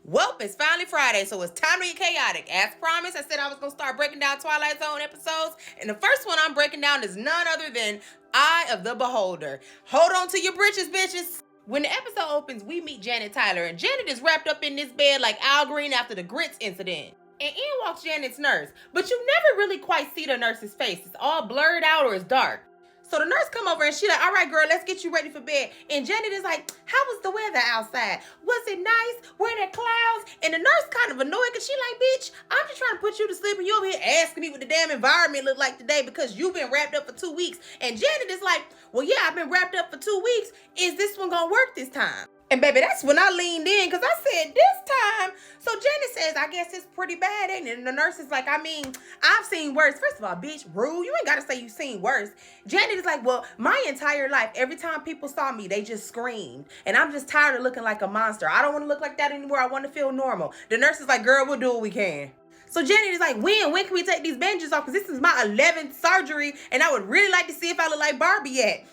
Well, it's finally Friday, so it's time to get chaotic. As promised, I said I was going to start breaking down Twilight Zone episodes, and the first one I'm breaking down is none other than Eye of the Beholder. Hold on to your britches, bitches. When the episode opens, we meet Janet Tyler, and Janet is wrapped up in this bed like Al Green after the grits incident. And in walks Janet's nurse, but you never really quite see the nurse's face. It's all blurred out or it's dark. So the nurse come over and she like, all right, girl, let's get you ready for bed. And Janet is like, how was the weather outside? Was it nice? Were there clouds? And the nurse kind of annoyed because she like, bitch, I'm just trying to put you to sleep and you over here asking me what the damn environment look like today because you've been wrapped up for 2 weeks. And Janet is like, well, yeah, I've been wrapped up for 2 weeks. Is this one gonna work this time? And baby, that's when I leaned in because I said, this time. So Janet says, I guess it's pretty bad, ain't it? And the nurse is like, I mean, I've seen worse. First of all, bitch, rude. You ain't got to say you've seen worse. Janet is like, well, my entire life, every time people saw me, they just screamed. And I'm just tired of looking like a monster. I don't want to look like that anymore. I want to feel normal. The nurse is like, girl, we'll do what we can. So Janet is like, when can we take these bandages off? Because this is my 11th surgery, and I would really like to see if I look like Barbie yet.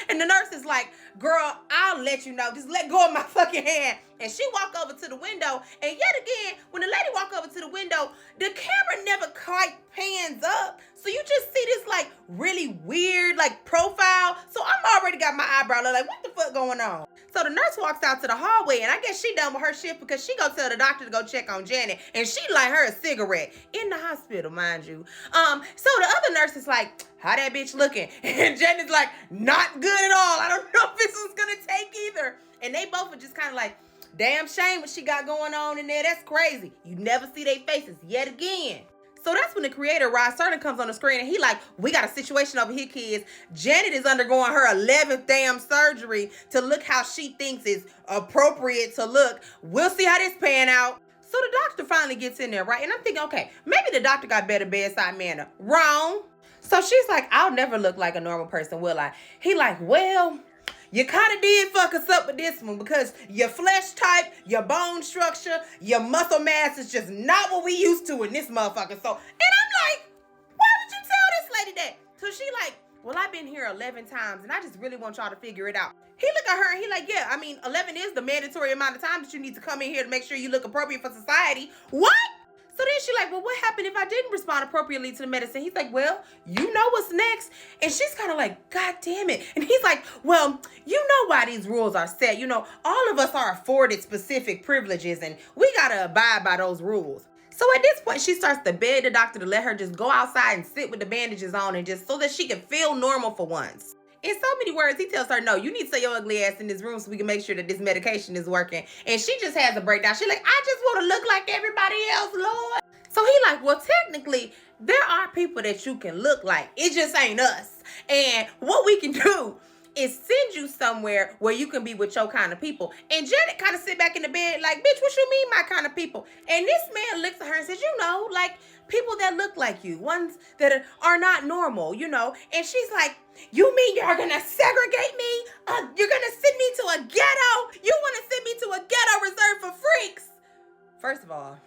And the nurse is like, girl, I'll let you know. Just let go of my fucking hand. And she walked over to the window. And yet again, when the lady walked over to the window, the camera never quite pans up. So you just see this like really weird like profile. So I'm already got my eyebrow like, what the fuck going on? So the nurse walks out to the hallway, and I guess she done with her shift because she go tell the doctor to go check on Janet, and she light her a cigarette in the hospital, mind you. So the other nurse is like, how that bitch looking? And Janet's like, not good at all. I don't know if this was gonna take either. And they both are just kind of like, damn shame what she got going on in there. That's crazy. You never see their faces yet again. So that's when the creator, Rod Serling, comes on the screen and he like, we got a situation over here, kids. Janet is undergoing her 11th damn surgery to look how she thinks is appropriate to look. We'll see how this pan out. So the doctor finally gets in there, right? And I'm thinking, okay, maybe the doctor got better bedside manner. Wrong. So she's like, I'll never look like a normal person, will I? He like, well, you kind of did fuck us up with this one because your flesh type, your bone structure, your muscle mass is just not what we used to in this motherfucker. So, and I'm like, why would you tell this lady that? So she like, well, I've been here 11 times and I just really want y'all to figure it out. He look at her and he like, yeah, I mean, 11 is the mandatory amount of time that you need to come in here to make sure you look appropriate for society. What? So then she like, well, what happened if I didn't respond appropriately to the medicine? He's like, well, you know what's next. And she's kind of like, God damn it. And he's like, well, you know why these rules are set. You know, all of us are afforded specific privileges and we got to abide by those rules. So at this point, she starts to beg the doctor to let her just go outside and sit with the bandages on and just so that she can feel normal for once. In so many words, he tells her, no, you need to stay your ugly ass in this room so we can make sure that this medication is working. And she just has a breakdown. She's like, I just want to look like everybody else, Lord. So he like, well, technically, there are people that you can look like. It just ain't us. And what we can do is send you somewhere where you can be with your kind of people. And Janet kind of sit back in the bed like, bitch, what you mean my kind of people? And this man looks at her and says, you know, like people that look like you, ones that are not normal, you know. And she's like, you mean you're going to segregate me? You're going to send me to a ghetto? You want to send me to a ghetto reserved for freaks? First of all,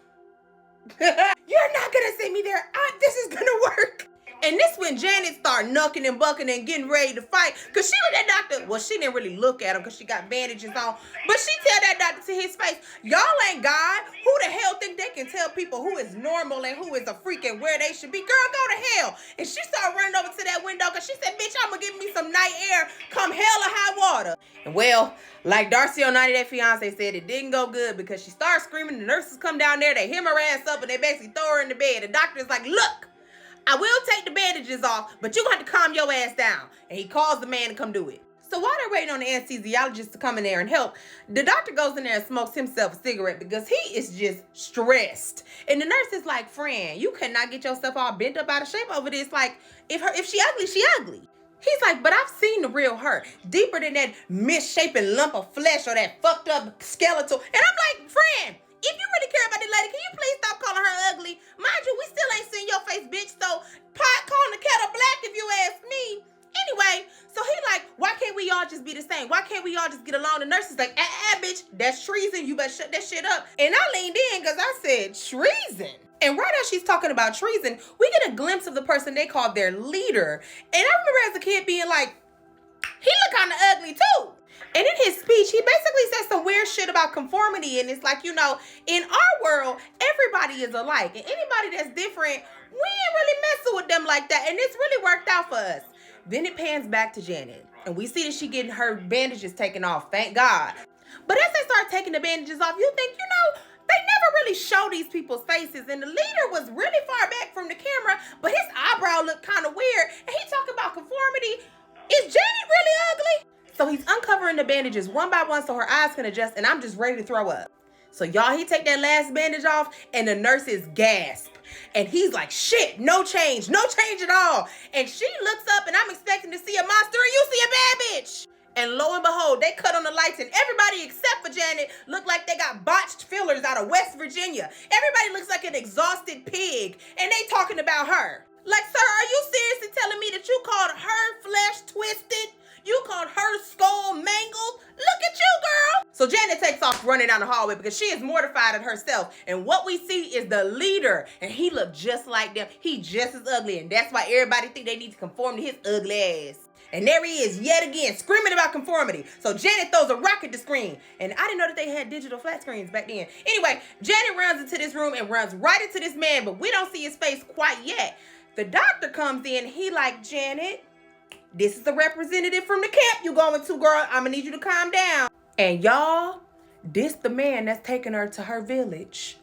you're not going to send me there. This is going to work. And this when Janet started knucking and bucking and getting ready to fight. Because she looked at doctor. Well, she didn't really look at him because she got bandages on. But she tell that doctor to his face, y'all ain't God. Who the hell think they can tell people who is normal and who is a freak and where they should be? Girl, go to hell. And she started running over to that window because she said, bitch, I'm going to give me some night air come hell or high water. And well, like Darcy on 90 Day Fiance said, it didn't go good because she started screaming. The nurses come down there. They hem her ass up and they basically throw her in the bed. The doctor is like, look, I will take the bandages off, but you're going to have to calm your ass down. And he calls the man to come do it. So while they're waiting on the anesthesiologist to come in there and help, the doctor goes in there and smokes himself a cigarette because he is just stressed. And the nurse is like, friend, you cannot get yourself all bent up out of shape over this. Like, if she ugly, she ugly. He's like, but I've seen the real her, deeper than that misshapen lump of flesh or that fucked up skeletal. And I'm like, friend, if you really care about this lady, can you please stop calling her ugly? Mind you, we still ain't seen your face, bitch. So pot calling the kettle black if you ask me. Anyway, so he like, why can't we all just be the same? Why can't we all just get along? The nurse is like, bitch, that's treason. You better shut that shit up. And I leaned in because I said, treason? And right as she's talking about treason, we get a glimpse of the person they call their leader. And I remember as a kid being like, he look kind of ugly too. And in his speech, he basically said some weird shit about conformity. And it's like, in our world, everybody is alike. And anybody that's different, we ain't really messing with them like that. And it's really worked out for us. Then it pans back to Janet. And we see that she getting her bandages taken off. Thank God. But as they start taking the bandages off, you think, they never really show these people's faces. And the leader was really far back from the camera, but his eyebrow looked kind of weird. And he talking about conformity. Is Janet really ugly? So he's uncovering the bandages one by one so her eyes can adjust, and I'm just ready to throw up. So y'all, he take that last bandage off, and the nurses gasp. And he's like, shit, no change at all. And she looks up, and I'm expecting to see a monster, and you see a bad bitch. And lo and behold, they cut on the lights, and everybody except for Janet look like they got botched fillers out of West Virginia. Everybody looks like an exhausted pig, and they talking about her. Like, sir, are you seriously telling me that you called her flesh twisted? You called her skull mangled? Look at you, girl. So Janet takes off running down the hallway because she is mortified at herself. And what we see is the leader. And he looked just like them. He just as ugly. And that's why everybody think they need to conform to his ugly ass. And there he is yet again screaming about conformity. So Janet throws a rock at the screen. And I didn't know that they had digital flat screens back then. Anyway, Janet runs into this room and runs right into this man. But we don't see his face quite yet. The doctor comes in. He like, Janet, this is the representative from the camp you going to, girl. I'm gonna need you to calm down. And y'all, this the man that's taking her to her village.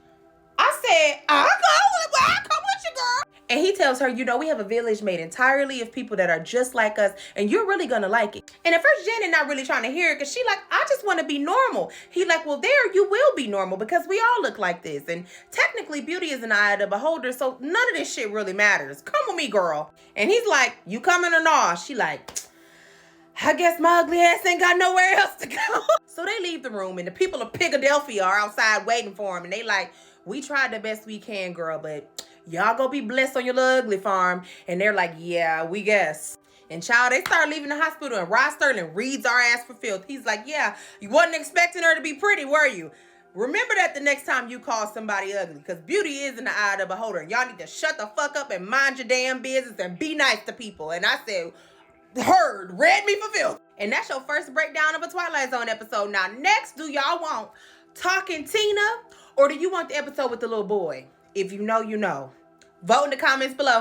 I said, I'll come with you, girl. And he tells her, we have a village made entirely of people that are just like us, and you're really gonna like it. And at first, Janet not really trying to hear it, because she like, I just want to be normal. He like, well, there you will be normal, because we all look like this. And technically, beauty is an eye of the beholder, so none of this shit really matters. Come with me, girl. And he's like, you coming or not? She like, I guess my ugly ass ain't got nowhere else to go. So they leave the room, and the people of Philadelphia are outside waiting for him. And they like, we tried the best we can, girl, but y'all gonna be blessed on your little ugly farm. And they're like, yeah, we guess. And child, they start leaving the hospital, and Rod Sterling reads our ass for filth. He's like, yeah, you wasn't expecting her to be pretty, were you? Remember that the next time you call somebody ugly, because beauty is in the eye of the beholder. And y'all need to shut the fuck up and mind your damn business and be nice to people. And I said, heard, read me for filth. And that's your first breakdown of a Twilight Zone episode. Now, next, do y'all want Talking Tina, or do you want the episode with the little boy? If you know, you know. Vote in the comments below.